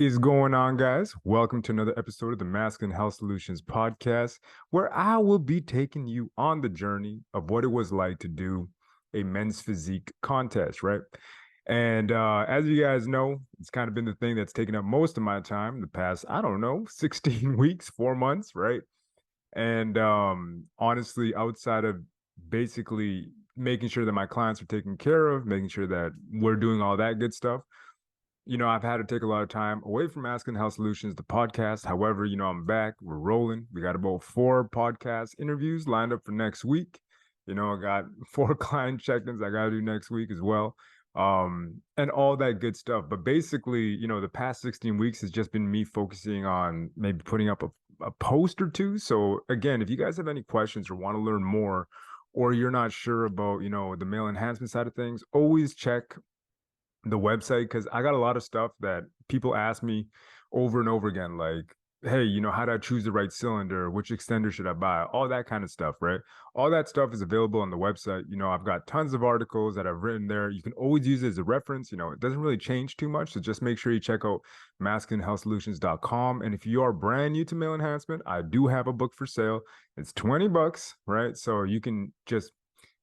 What is going on, guys? Welcome to another episode of the Masculine Health Solutions podcast, where I will be taking you on the journey of what it was like to do a men's physique contest, right? And as you guys know, it's kind of been the thing that's taken up most of my time the past, I don't know, 16 weeks, 4 months, right? And honestly, outside of basically making sure that my clients are taken care of, making sure that we're doing all that good stuff, I've had to take a lot of time away from Masculine Health Solutions, the podcast. However, I'm back. We're rolling. We got about 4 podcast interviews lined up for next week. I got 4 client check-ins I got to do next week as well. And all that good stuff. But basically, the past 16 weeks has just been me focusing on maybe putting up a post or two. So again, if you guys have any questions or want to learn more, or you're not sure about, the male enhancement side of things, always check the website, because I got a lot of stuff that people ask me over and over again, like, hey, how do I choose the right cylinder? Which extender should I buy? All that kind of stuff, right? All that stuff is available on the website. I've got tons of articles that I've written there. You can always use it as a reference. It doesn't really change too much. So just make sure you check out masculinehealthsolutions.com. And if you are brand new to male enhancement, I do have a book for sale. It's $20, right? So you can just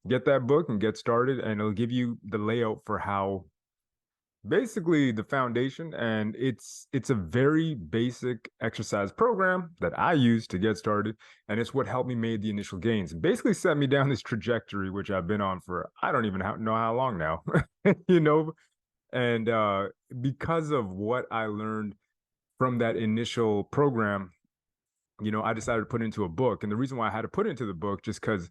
get that book and get started, and it'll give you the layout for how basically the foundation, and it's a very basic exercise program that I use to get started, and it's what helped me make the initial gains and basically set me down this trajectory which I've been on for I don't even know how long now. you know and because of what I learned from that initial program, I decided to put it into a book. And the reason why I had to put it into the book, just because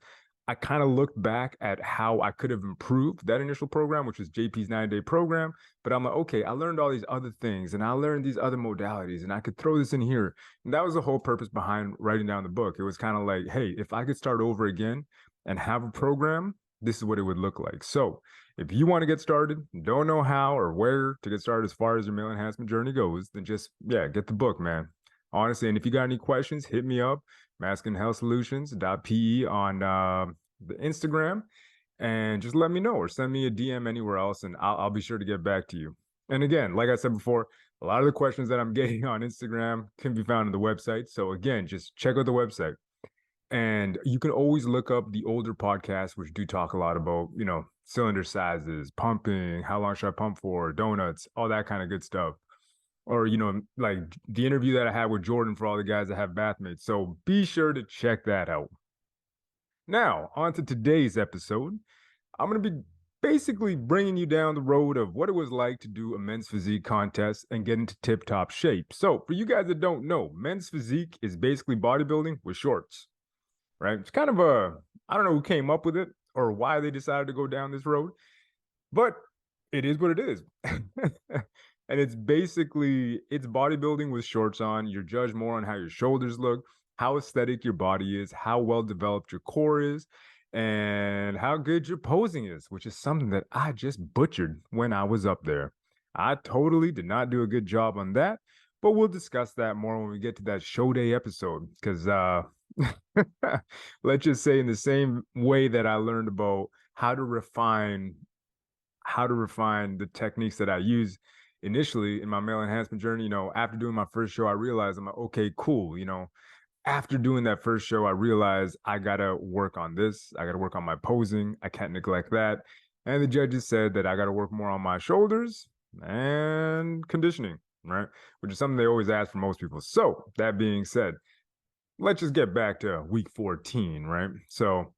I kind of looked back at how I could have improved that initial program, which was JP's 90-day program. But I'm like, okay, I learned all these other things and I learned these other modalities and I could throw this in here. And that was the whole purpose behind writing down the book. It was kind of like, hey, if I could start over again and have a program, this is what it would look like. So if you want to get started, don't know how or where to get started as far as your male enhancement journey goes, then just, get the book, man. Honestly, and if you got any questions, hit me up, masculinehealthsolutions.pe on the Instagram, and just let me know or send me a DM anywhere else, and I'll be sure to get back to you. And again, like I said before, a lot of the questions that I'm getting on Instagram can be found on the website. So again, just check out the website. And you can always look up the older podcasts, which do talk a lot about, cylinder sizes, pumping, how long should I pump for, donuts, all that kind of good stuff. Or, like the interview that I had with Jordan for all the guys that have bathmates. So be sure to check that out. Now, on to today's episode. I'm going to be basically bringing you down the road of what it was like to do a men's physique contest and get into tip-top shape. So for you guys that don't know, men's physique is basically bodybuilding with shorts, right? It's kind of I don't know who came up with it or why they decided to go down this road, but it is what it is. And it's bodybuilding with shorts on. You're judged more on how your shoulders look, how aesthetic your body is, how well developed your core is, and how good your posing is, which is something that I just butchered when I was up there. I totally did not do a good job on that, but we'll discuss that more when we get to that show day episode. Because let's just say, in the same way that I learned about how to refine the techniques that I use initially in my male enhancement journey, after doing my first show, I realized I'm like, okay, cool. After doing that first show, I realized I got to work on this. I got to work on my posing. I can't neglect that. And the judges said that I got to work more on my shoulders and conditioning, right? Which is something they always ask for most people. So that being said, let's just get back to week 14, right? So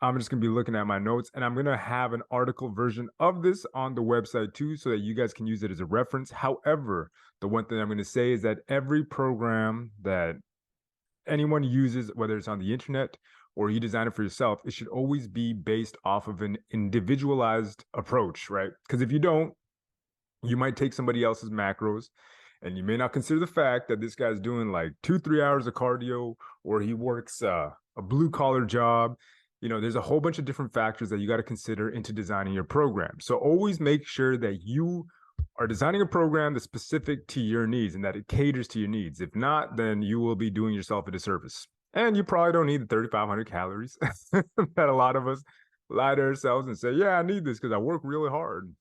I'm just going to be looking at my notes, and I'm going to have an article version of this on the website too, so that you guys can use it as a reference. However, the one thing I'm going to say is that every program that anyone uses, whether it's on the internet or you design it for yourself, it should always be based off of an individualized approach, right? Because if you don't, you might take somebody else's macros and you may not consider the fact that this guy's doing like 2-3 hours of cardio, or he works a blue collar job. There's a whole bunch of different factors that you got to consider into designing your program. So always make sure that you are designing a program that's specific to your needs and that it caters to your needs. If not, then you will be doing yourself a disservice. And you probably don't need the 3,500 calories that a lot of us lie to ourselves and say, yeah, I need this because I work really hard.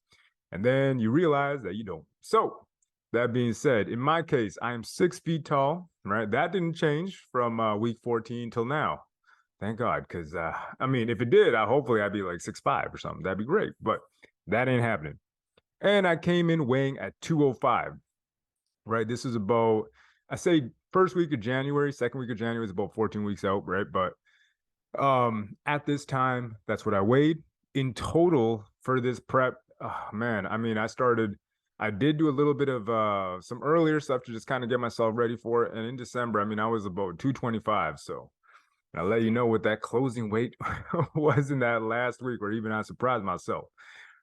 And then you realize that you don't. So that being said, in my case, I am 6 feet tall, right? That didn't change from week 14 till now. Thank God, because I mean, if it did, hopefully I'd be like 6'5" or something. That'd be great, but that ain't happening. And I came in weighing at 205, right? This is about, I say first week of January, second week of January is about 14 weeks out, right? But at this time, that's what I weighed. In total for this prep, oh, man, I mean, I did do a little bit of some earlier stuff to just kind of get myself ready for it. And in December, I mean, I was about 225. So I'll let you know what that closing weight was in that last week, or even I surprised myself,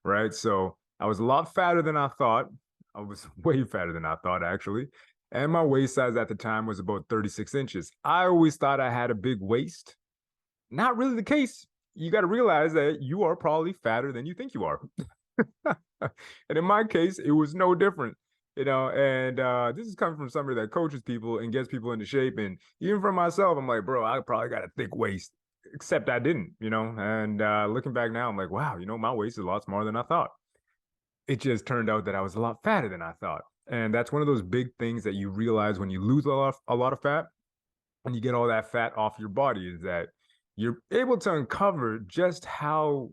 right? So I was a lot fatter than I thought. I was way fatter than I thought, actually. And my waist size at the time was about 36 inches. I always thought I had a big waist. Not really the case. You got to realize that you are probably fatter than you think you are. And in my case, it was no different, and this is coming from somebody that coaches people and gets people into shape. And even for myself, I'm like, bro, I probably got a thick waist, except I didn't, and looking back now, I'm like, wow, my waist is a lot smaller than I thought. It just turned out that I was a lot fatter than I thought. And that's one of those big things that you realize when you lose a lot of fat and you get all that fat off your body, is that you're able to uncover just how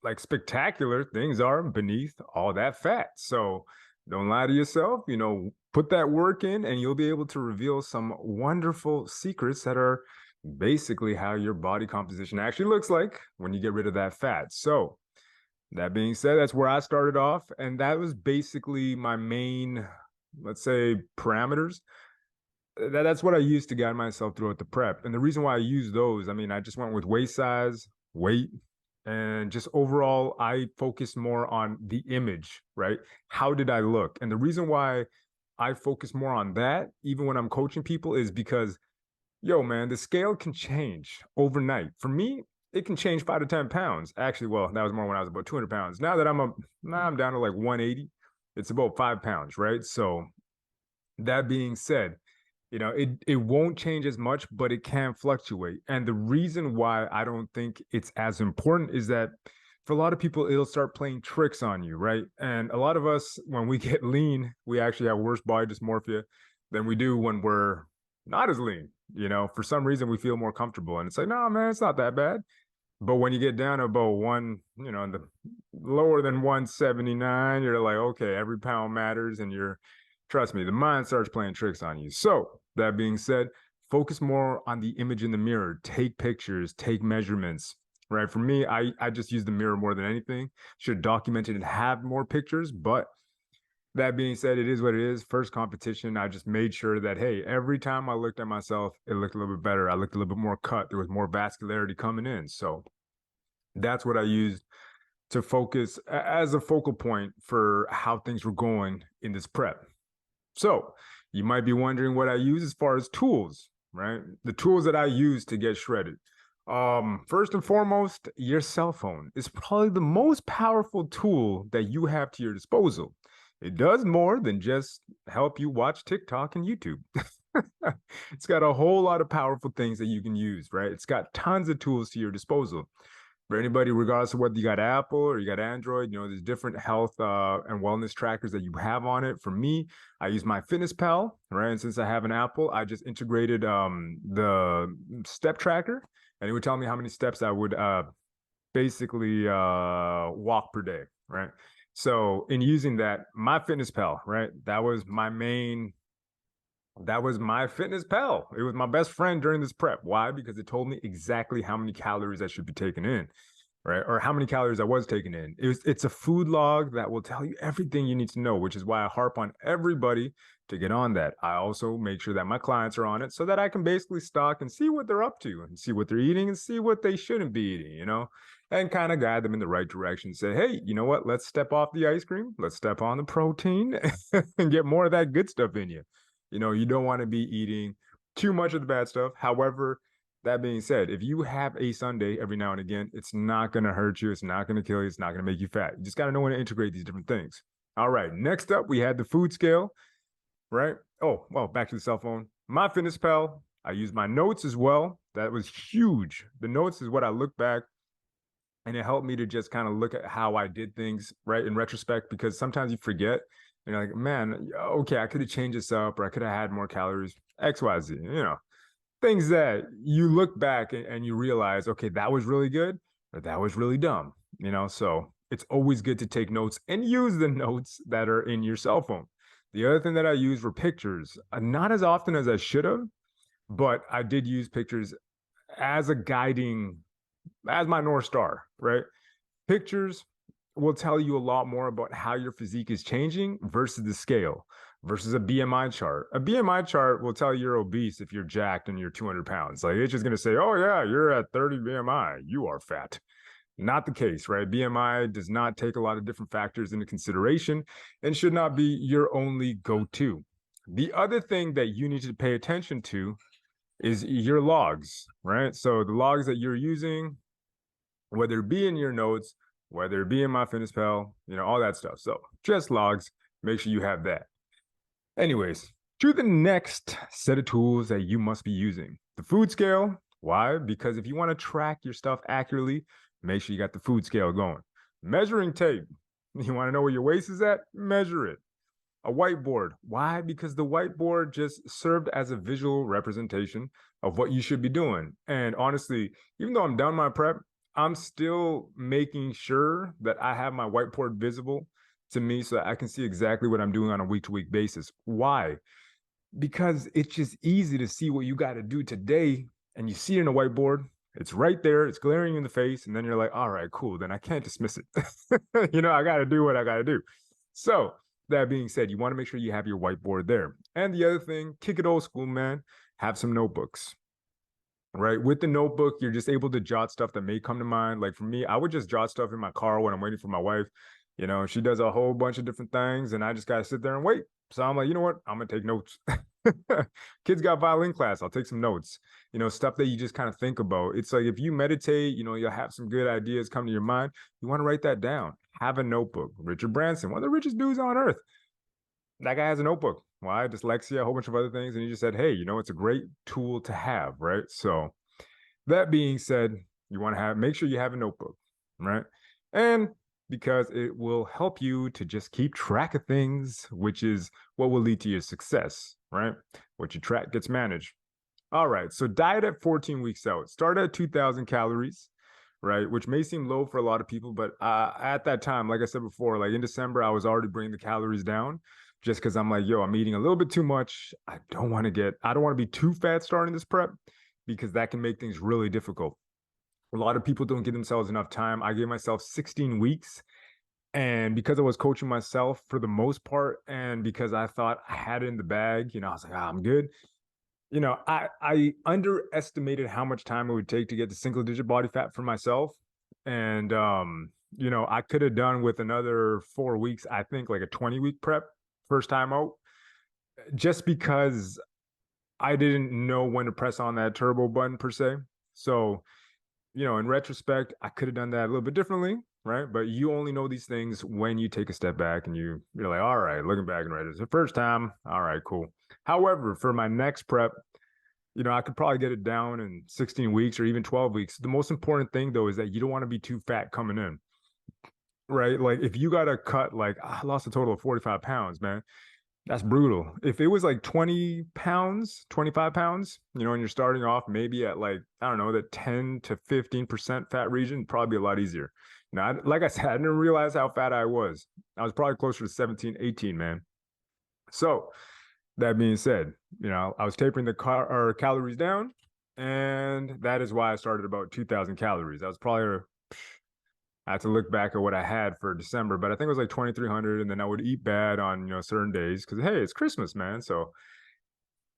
like spectacular things are beneath all that fat. So don't lie to yourself, put that work in and you'll be able to reveal some wonderful secrets that are basically how your body composition actually looks like when you get rid of that fat. So that being said, that's where I started off. And that was basically my main, let's say, parameters. That's what I used to guide myself throughout the prep. And the reason why I use those, I mean, I just went with waist size, weight, and just overall, I focus more on the image, right? How did I look? And the reason why I focus more on that, even when I'm coaching people, is because, yo, man, the scale can change overnight. For me, it can change 5 to 10 pounds. Actually, well, that was more when I was about 200 pounds. Now that now I'm down to like 180, it's about 5 pounds, right? So that being said, it won't change as much, but it can fluctuate. And the reason why I don't think it's as important is that for a lot of people, it'll start playing tricks on you, right? And a lot of us, when we get lean, we actually have worse body dysmorphia than we do when we're not as lean. For some reason, we feel more comfortable. And it's like, no, man, it's not that bad. But when you get down to about the lower than 179, you're like, okay, every pound matters. And trust me, the mind starts playing tricks on you. So that being said, focus more on the image in the mirror, take pictures, take measurements, right? For me, I just use the mirror more than anything. Should document it and have more pictures. But that being said, it is what it is. First competition, I just made sure that, hey, every time I looked at myself, it looked a little bit better. I looked a little bit more cut. There was more vascularity coming in. So that's what I used to focus as a focal point for how things were going in this prep. So you might be wondering what I use as far as tools, right? The tools that I use to get shredded. First and foremost, your cell phone is probably the most powerful tool that you have to your disposal. It does more than just help you watch TikTok and YouTube. It's got a whole lot of powerful things that you can use, right? It's got tons of tools to your disposal. For anybody, regardless of whether you got Apple or you got Android, there's different health and wellness trackers that you have on it. For me, I use my MyFitnessPal, right? And since I have an Apple, I just integrated the step tracker, and it would tell me how many steps I would basically walk per day, right? So in using that, MyFitnessPal, right? That was my MyFitnessPal. It was my best friend during this prep. Why? Because it told me exactly how many calories I should be taking in, right? Or how many calories I was taking in. It's a food log that will tell you everything you need to know, which is why I harp on everybody to get on that. I also make sure that my clients are on it so that I can basically stalk and see what they're up to and see what they're eating and see what they shouldn't be eating, and kind of guide them in the right direction. Say, hey, you know what? Let's step off the ice cream. Let's step on the protein and get more of that good stuff in you. You don't want to be eating too much of the bad stuff. However, that being said, if you have a Sunday every now and again, it's not going to hurt you. It's not going to kill you. It's not going to make you fat. You just got to know when to integrate these different things. All right. Next up, we had the food scale, right? Oh, well, back to the cell phone. MyFitnessPal. I use my notes as well. That was huge. The notes is what I look back, and it helped me to just kind of look at how I did things, right, in retrospect, because sometimes you forget. And you're like, man, okay, I could have changed this up, or I could have had more calories, XYZ, things that you look back and you realize, okay, that was really good, or that was really dumb, So it's always good to take notes and use the notes that are in your cell phone. The other thing that I use were pictures, not as often as I should have, but I did use pictures as a guiding, as my North Star, right? Pictures will tell you a lot more about how your physique is changing versus the scale, versus a BMI chart. A BMI chart will tell you're obese if you're jacked and you're 200 pounds. Like it's just going to say, oh, yeah, you're at 30 BMI. You are fat. Not the case, right? BMI does not take a lot of different factors into consideration and should not be your only go-to. The other thing that you need to pay attention to is your logs, right? So the logs that you're using, whether it be in your notes, whether it be in MyFitnessPal, all that stuff. So just logs, make sure you have that. Anyways, to the next set of tools that you must be using. The food scale. Why? Because if you want to track your stuff accurately, make sure you got the food scale going. Measuring tape. You want to know where your waist is at? Measure it. A whiteboard. Why? Because the whiteboard just served as a visual representation of what you should be doing. And honestly, even though I'm done my prep, I'm still making sure that I have my whiteboard visible to me so that I can see exactly what I'm doing on a week-to-week basis. Why? Because it's just easy to see what you got to do today, and you see it in a whiteboard. It's right there. It's glaring you in the face. And then you're like, all right, cool. Then I can't dismiss it. I got to do what I got to do. So that being said, you want to make sure you have your whiteboard there. And the other thing, kick it old school, man. Have some notebooks. Right. With the notebook, you're just able to jot stuff that may come to mind. Like for me, I would just jot stuff in my car when I'm waiting for my wife. She does a whole bunch of different things and I just got to sit there and wait. So I'm like, you know what? I'm going to take notes. Kids got violin class. I'll take some notes, stuff that you just kind of think about. It's like if you meditate, you'll have some good ideas come to your mind. You want to write that down. Have a notebook. Richard Branson, one of the richest dudes on earth. That guy has a notebook. Why? Dyslexia, a whole bunch of other things. And he just said, hey, it's a great tool to have, right? So that being said, you want to make sure you have a notebook, right? And because it will help you to just keep track of things, which is what will lead to your success, right? What you track gets managed. All right. So diet at 14 weeks out. Start at 2,000 calories, right? Which may seem low for a lot of people, but at that time, like I said before, like in December, I was already bringing the calories down just because I'm like, yo, I'm eating a little bit too much. I don't want to be too fat starting this prep because that can make things really difficult. A lot of people don't give themselves enough time. I gave myself 16 weeks. And because I was coaching myself for the most part, and because I thought I had it in the bag, I was like, I'm good. I underestimated how much time it would take to get to single digit body fat for myself. And, I could have done with another 4 weeks, I think like a 20-week prep first time out, just because I didn't know when to press on that turbo button per se. So, in retrospect, I could have done that a little bit differently, right? But you only know these things when you take a step back and you're like, all right, looking back and right, it's the first time. All right, cool. However, for my next prep, I could probably get it down in 16 weeks or even 12 weeks. The most important thing though, is that you don't want to be too fat coming in, right? Like if you got to cut, like I lost a total of 45 pounds, man. That's brutal. If it was like 20 pounds, 25 pounds, and you're starting off maybe at like, I don't know, the 10 to 15% fat region, probably be a lot easier. Now, like I said, I didn't realize how fat I was. I was probably closer to 17, 18, man. So that being said, I was tapering the calories down, and that is why I started about 2,000 calories. That was probably I had to look back at what I had for December, but I think it was like 2,300. And then I would eat bad on, certain days because, hey, it's Christmas, man. So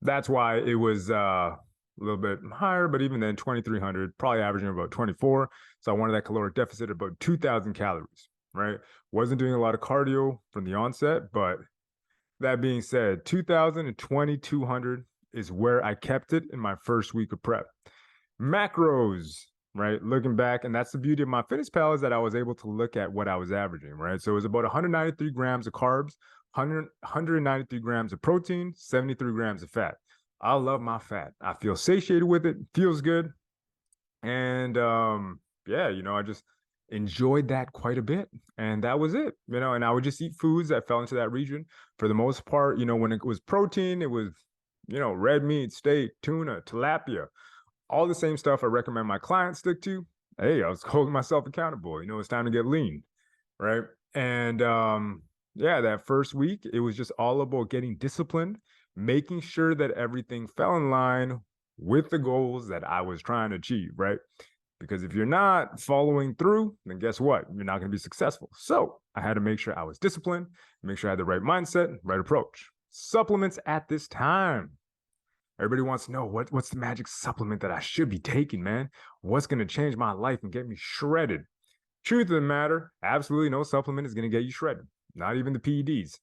that's why it was a little bit higher. But even then, 2,300, probably averaging about 24. So I wanted that caloric deficit of about 2,000 calories, right? Wasn't doing a lot of cardio from the onset. But that being said, 2,000 and 2,200 is where I kept it in my first week of prep. Macros. Right, looking back, and that's the beauty of MyFitnessPal, is that I was able to look at what I was averaging, right? So it was about 193 grams of carbs, 193 grams of protein, 73 grams of fat. I love my fat. I feel satiated with it, feels good. And yeah, enjoyed that quite a bit. And that was it, and I would just eat foods that fell into that region for the most part. When it was protein, it was, red meat, steak, tuna, tilapia, all the same stuff I recommend my clients stick to. Hey, I was holding myself accountable. It's time to get lean, right? And yeah, that first week, it was just all about getting disciplined, making sure that everything fell in line with the goals that I was trying to achieve, right? Because if you're not following through, then guess what? You're not going to be successful. So I had to make sure I was disciplined, make sure I had the right mindset, right approach. Supplements at this time. Everybody wants to know what's the magic supplement that I should be taking, man? What's going to change my life and get me shredded? Truth of the matter, absolutely no supplement is going to get you shredded. Not even the PEDs.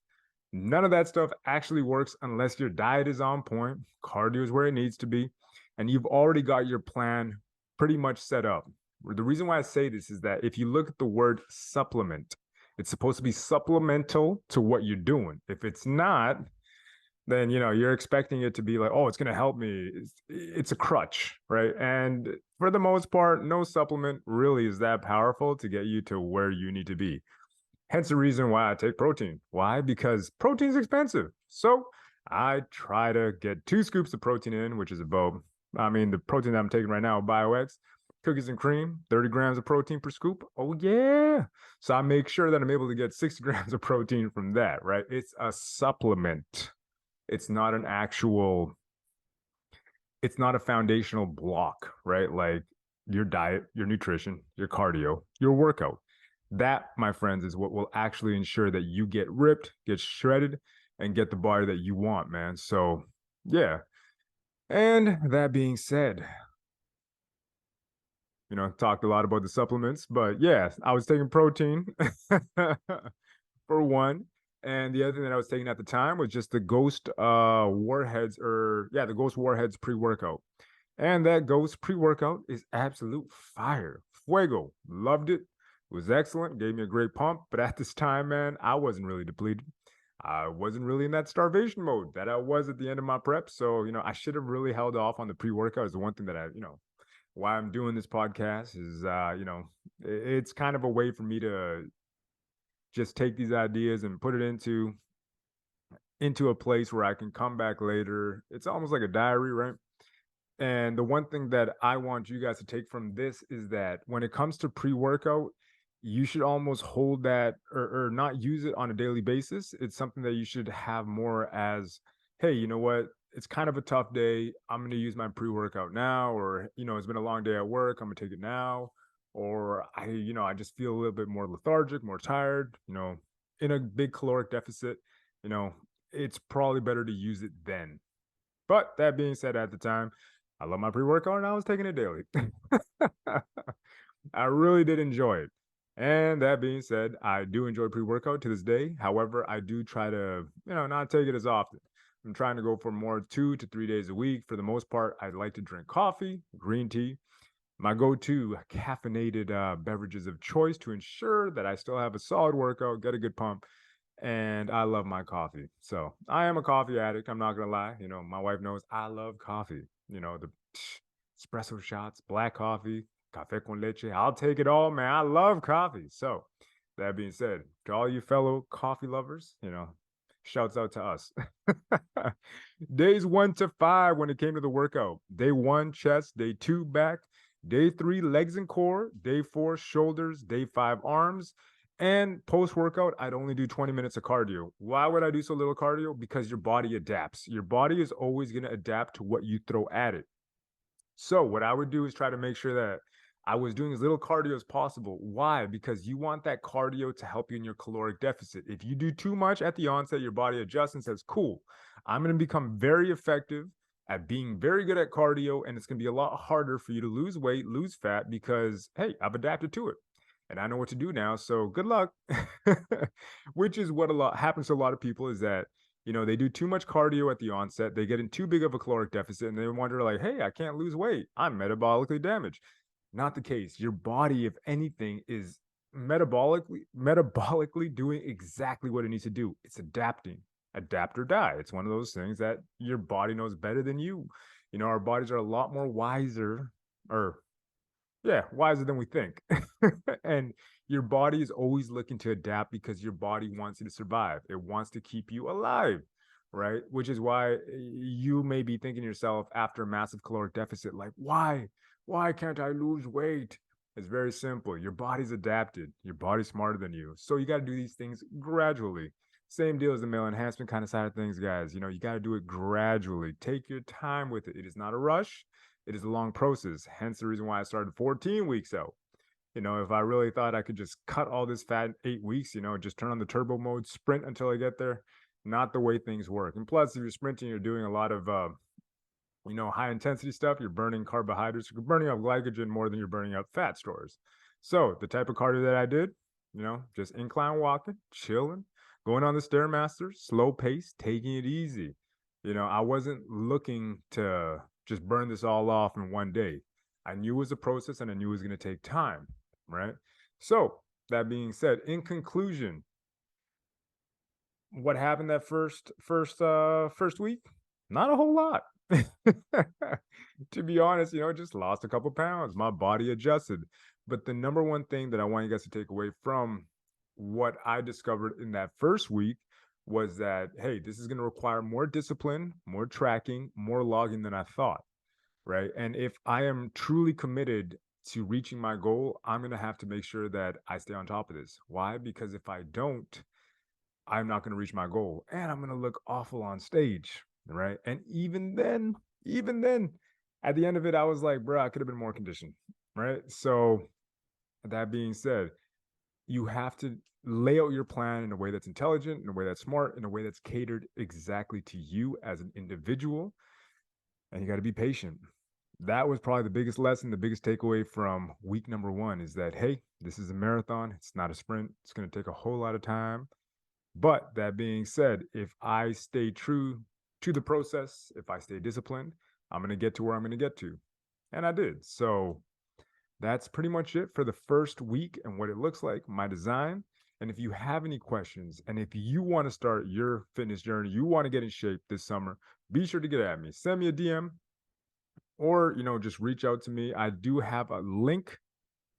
None of that stuff actually works unless your diet is on point, cardio is where it needs to be, and you've already got your plan pretty much set up. The reason why I say this is that if you look at the word supplement, it's supposed to be supplemental to what you're doing. If it's not, then you're expecting it to be like, oh, it's going to help me. It's a crutch, right? And for the most part, no supplement really is that powerful to get you to where you need to be. Hence the reason why I take protein. Why? Because protein is expensive. So I try to get 2 scoops of protein in, which is about, the protein that I'm taking right now, BioX, cookies and cream, 30 grams of protein per scoop. Oh, yeah. So I make sure that I'm able to get 60 grams of protein from that, right? It's a supplement. It's not it's not a foundational block, right? Like your diet, your nutrition, your cardio, your workout. That, my friends, is what will actually ensure that you get ripped, get shredded, and get the body that you want, man. So, yeah. And that being said, talked a lot about the supplements, but yeah, I was taking protein for one. And the other thing that I was taking at the time was just the Ghost Warheads, the Ghost Warheads pre-workout. And that Ghost pre-workout is absolute fire. Fuego. Loved it. It was excellent. Gave me a great pump. But at this time, man, I wasn't really depleted. I wasn't really in that starvation mode that I was at the end of my prep. So, I should have really held off on the pre-workout. Is the one thing that why I'm doing this podcast is, it's kind of a way for me to just take these ideas and put it into a place where I can come back later. It's almost like a diary, right? And the one thing that I want you guys to take from this is that when it comes to pre-workout, you should almost hold that or not use it on a daily basis. It's something that you should have more as, hey, you know what? It's kind of a tough day. I'm going to use my pre-workout now, or, it's been a long day at work. I'm going to take it now. Or I just feel a little bit more lethargic, more tired, in a big caloric deficit, it's probably better to use it then. But that being said, at the time, I love my pre-workout and I was taking it daily. I really did enjoy it. And that being said, I do enjoy pre-workout to this day. However, I do try to, not take it as often. I'm trying to go for more 2 to 3 days a week. For the most part, I like to drink coffee, green tea, my go-to caffeinated beverages of choice to ensure that I still have a solid workout, get a good pump, and I love my coffee. So I am a coffee addict. I'm not gonna lie. My wife knows I love coffee. The espresso shots, black coffee, café con leche. I'll take it all, man. I love coffee. So that being said, to all you fellow coffee lovers, shouts out to us. Days 1 to 5 when it came to the workout. Day 1, chest. Day 2, back. Day 3, legs and core. Day 4, shoulders. Day 5, arms. And post-workout, I'd only do 20 minutes of cardio. Why would I do so little cardio? Because your body adapts. Your body is always going to adapt to what you throw at it. So what I would do is try to make sure that I was doing as little cardio as possible. Why? Because you want that cardio to help you in your caloric deficit. If you do too much at the onset, your body adjusts and says, cool, I'm going to become very effective at being very good at cardio, and it's going to be a lot harder for you to lose weight, lose fat, because, hey, I've adapted to it. And I know what to do now, so good luck. Which is what happens to a lot of people is that, they do too much cardio at the onset. They get in too big of a caloric deficit and they wonder like, hey, I can't lose weight. I'm metabolically damaged. Not the case. Your body, if anything, is metabolically doing exactly what it needs to do. It's adapting. Adapt or die. It's one of those things that your body knows better than you. Our bodies are a lot more wiser, or Yeah, wiser than we think. And your body is always looking to adapt because your body wants you to survive. It wants to keep you alive, right? Which is why you may be thinking to yourself after a massive caloric deficit, like, why? Why can't I lose weight? It's very simple. Your body's adapted. Your body's smarter than you. So you got to do these things gradually. Same deal as the male enhancement kind of side of things, guys. You know, you got to do it gradually. Take your time with it. It is not a rush. It is a long process. Hence the reason why I started 14 weeks out. You know, if I really thought I could just cut all this fat in 8 weeks, you know, just turn on the turbo mode, sprint until I get there, not the way things work. And plus, if you're sprinting, you're doing a lot of, high intensity stuff. You're burning carbohydrates, you're burning up glycogen more than you're burning up fat stores. So the type of cardio that I did, just incline walking, chilling, going on the Stairmaster, slow pace, taking it easy. I wasn't looking to just burn this all off in one day. I knew it was a process and I knew it was going to take time, right? So that being said, in conclusion, what happened that first week? Not a whole lot. To be honest, just lost a couple pounds. My body adjusted. But the number one thing that I want you guys to take away from what I discovered in that first week was that, hey, this is going to require more discipline, more tracking, more logging than I thought, right? And if I am truly committed to reaching my goal, I'm going to have to make sure that I stay on top of this. Why? Because if I don't, I'm not going to reach my goal and I'm going to look awful on stage, right? And even then, at the end of it, I was like, bro, I could have been more conditioned, right? So, that being said, you have to lay out your plan in a way that's intelligent, in a way that's smart, in a way that's catered exactly to you as an individual. And you got to be patient. That was probably the biggest lesson, the biggest takeaway from week number one is that, hey, this is a marathon. It's not a sprint. It's going to take a whole lot of time. But that being said, if I stay true to the process, if I stay disciplined, I'm going to get to where I'm going to get to. And I did. So that's pretty much it for the first week and what it looks like, my design. And if you have any questions and if you want to start your fitness journey, you want to get in shape this summer, be sure to get at me. Send me a DM or, just reach out to me. I do have a link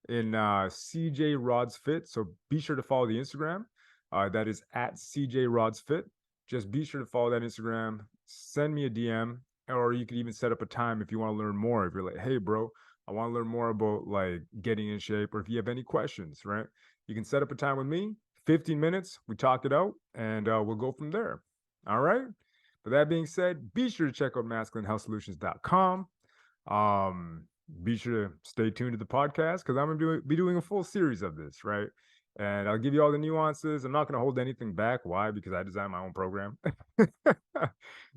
in CJ Rods Fit. So be sure to follow the Instagram. That is at CJ Rods Fit. Just be sure to follow that Instagram. Send me a DM, or you could even set up a time if you want to learn more. If you're like, hey, bro, I want to learn more about like getting in shape, or if you have any questions, right? You can set up a time with me. 15 minutes. We talk it out, and we'll go from there. All right. But that being said, be sure to check out masculinehealthsolutions.com. Be sure to stay tuned to the podcast because I'm going to be doing a full series of this, right? And I'll give you all the nuances. I'm not going to hold anything back. Why? Because I designed my own program.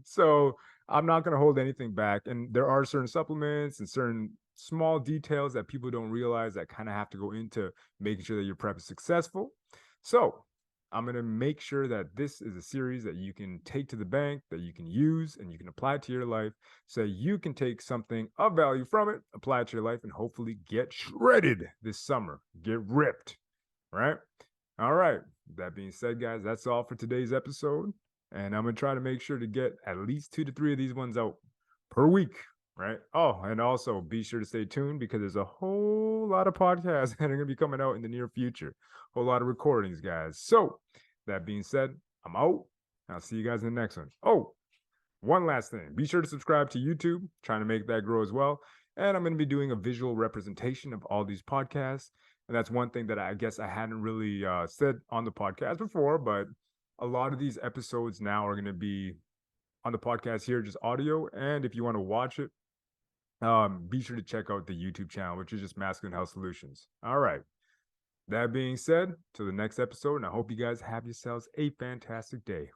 So I'm not going to hold anything back. And there are certain supplements and certain small details that people don't realize that kind of have to go into making sure that your prep is successful. So I'm going to make sure that this is a series that you can take to the bank, that you can use, and you can apply to your life so you can take something of value from it, apply it to your life, and hopefully get shredded this summer. Get ripped, right? All right. That being said, guys, that's all for today's episode. And I'm going to try to make sure to get at least 2 to 3 of these ones out per week, right? Oh, and also be sure to stay tuned because there's a whole lot of podcasts that are going to be coming out in the near future. A whole lot of recordings, guys. So that being said, I'm out. I'll see you guys in the next one. Oh, one last thing. Be sure to subscribe to YouTube, trying to make that grow as well. And I'm going to be doing a visual representation of all these podcasts. And that's one thing that I guess I hadn't really said on the podcast before, but a lot of these episodes now are going to be on the podcast here, just audio. And if you want to watch it, be sure to check out the YouTube channel, which is just Masculine Health Solutions. All right. That being said, till the next episode, and I hope you guys have yourselves a fantastic day.